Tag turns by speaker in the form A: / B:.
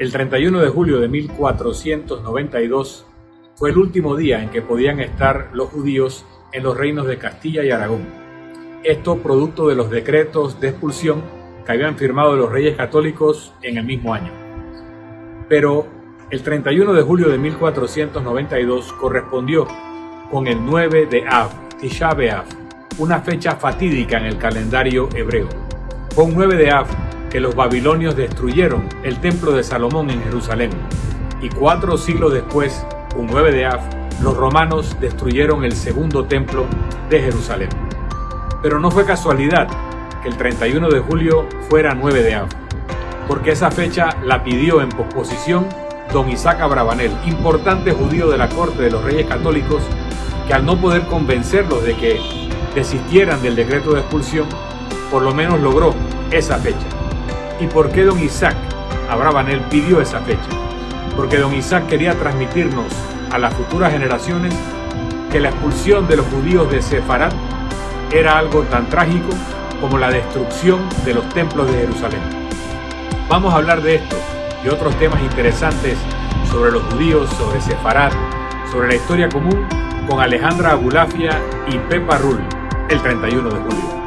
A: El 31 de julio de 1492 fue el último día en que podían estar los judíos en los reinos de Castilla y Aragón. Esto producto de los decretos de expulsión que habían firmado los reyes católicos en el mismo año. Pero el 31 de julio de 1492 correspondió con el 9 de Av, Tisha B'Av, una fecha fatídica en el calendario hebreo. Fue un 9 de Av que los babilonios destruyeron el templo de Salomón en Jerusalén, y 4 siglos después, un 9 de Av, los romanos destruyeron el segundo templo de Jerusalén. Pero no fue casualidad que el 31 de julio fuera 9 de Av, porque esa fecha la pidió en posposición don Isaac Abravanel, importante judío de la corte de los reyes católicos, que al no poder convencerlos de que desistieran del decreto de expulsión, por lo menos logró esa fecha. ¿Y por qué don Isaac Abravanel pidió esa fecha? Porque don Isaac quería transmitirnos a las futuras generaciones que la expulsión de los judíos de Sefarat era algo tan trágico como la destrucción de los templos de Jerusalén. Vamos a hablar de esto y otros temas interesantes sobre los judíos, sobre Sefarat, sobre la historia común, con Alejandra Abulafia y Pepa Rull, el 31 de julio.